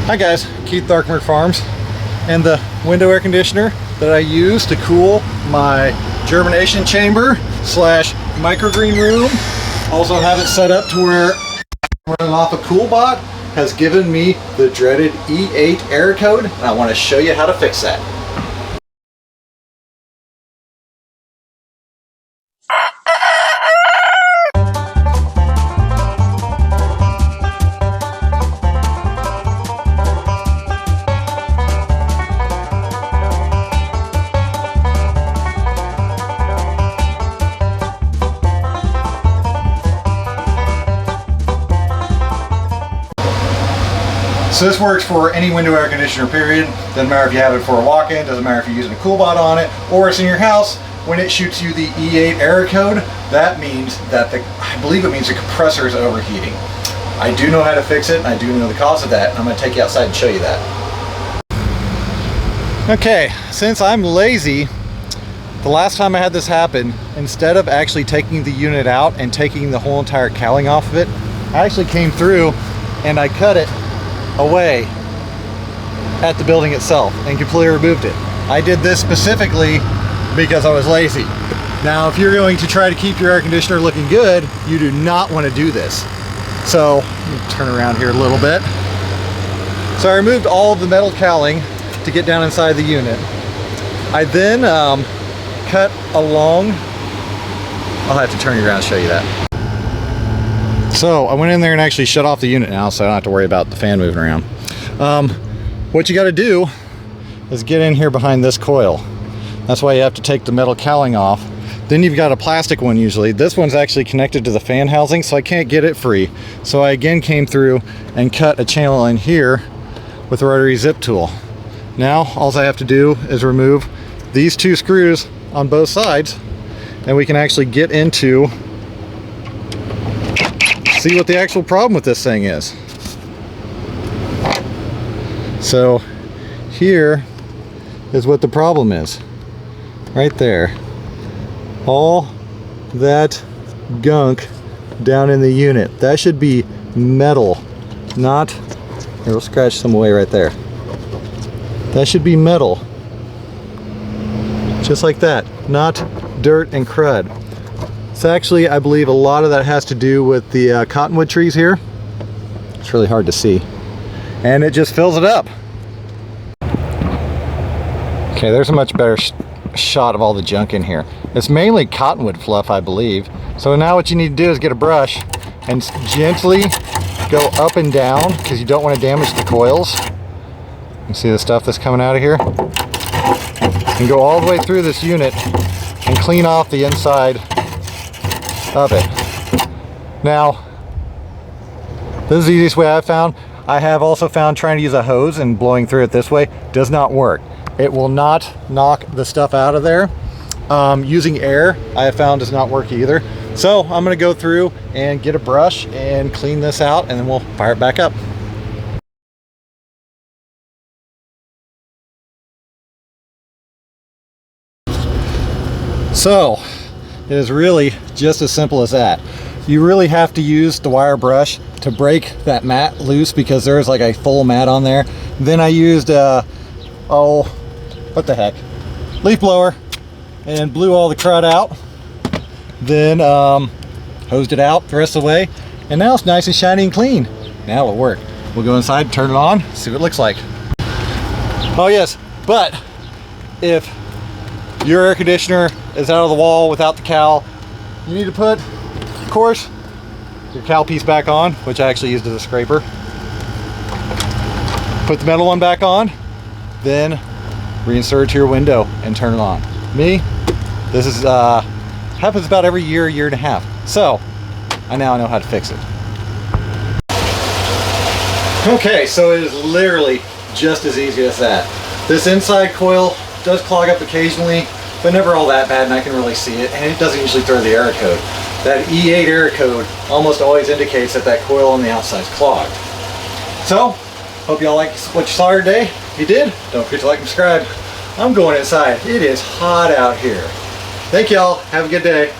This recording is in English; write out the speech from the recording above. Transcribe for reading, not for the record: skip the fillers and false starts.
Hi guys, Keith with Arkenberg Farms, and the window air conditioner that I use to cool my germination chamber slash microgreen room. Also have it set up to where running off a CoolBot has given me the dreaded E8 error code, and I want to show you how to fix that. So this works for any window air conditioner, period. Doesn't matter if you have it for a walk-in, doesn't matter if you're using a CoolBot on it, or it's in your house. When it shoots you the E8 error code, that means that I believe it means the compressor is overheating. I do know how to fix it, and I do know the cause of that. I'm going to take you outside and show you that. Okay, since I'm lazy, the last time I had this happen, instead of actually taking the unit out and taking the whole entire cowling off of it, I actually came through and I cut it away at the building itself and completely removed it. I did this specifically because I was lazy. Now, if you're going to try to keep your air conditioner looking good, you do not want to do this. So, let me turn around here a little bit. So I removed all of the metal cowling to get down inside the unit. I then cut along, I'll have to turn you around and show you that. So I went in there and actually shut off the unit now, so I don't have to worry about the fan moving around. What you got to do is get in here behind this coil. That's why you have to take the metal cowling off. Then you've got a plastic one usually. This one's actually connected to the fan housing, so I can't get it free. So I again came through and cut a channel in here with a rotary zip tool. Now all I have to do is remove these two screws on both sides, and we can actually get into see what the actual problem with this thing is. So here is what the problem is. Right there. All that gunk down in the unit. That should be metal, not, here, we'll scratch some away right there. That should be metal. Just like that, not dirt and crud. So actually, I believe a lot of that has to do with the cottonwood trees here. It's really hard to see. And it just fills it up. Okay, there's a much better shot of all the junk in here. It's mainly cottonwood fluff, I believe. So now what you need to do is get a brush and gently go up and down, because you don't want to damage the coils. You see the stuff that's coming out of here? And go all the way through this unit and clean off the inside of it. Now, this is the easiest way I've found. I have also found trying to use a hose and blowing through it this way does not work. It will not knock the stuff out of there. Using air, I have found, does not work either. So I'm going to go through and get a brush and clean this out, and then we'll fire it back up. So it is really just as simple as that. You really have to use the wire brush to break that mat loose, because there's like a full mat on there. Then I used oh, what the heck, leaf blower, and blew all the crud out. Then hosed it out the rest of the way, and now it's nice and shiny and clean. Now it'll work. We'll go inside, turn it on, see what it looks like. Oh yes, but if your air conditioner is out of the wall without the cowl, you need to put, of course, your cowl piece back on, which I actually used as a scraper. Put the metal one back on, then reinsert it to your window and turn it on. Me, this is happens about every year and a half. So I now know how to fix it. Okay, so it is literally just as easy as that. This inside coil does clog up occasionally, but never all that bad, and I can really see it, and it doesn't usually throw the error code. That E8 error code almost always indicates that that coil on the outside is clogged. So, hope y'all liked what you saw today. If you did, don't forget to like and subscribe. I'm going inside. It is hot out here. Thank y'all. Have a good day.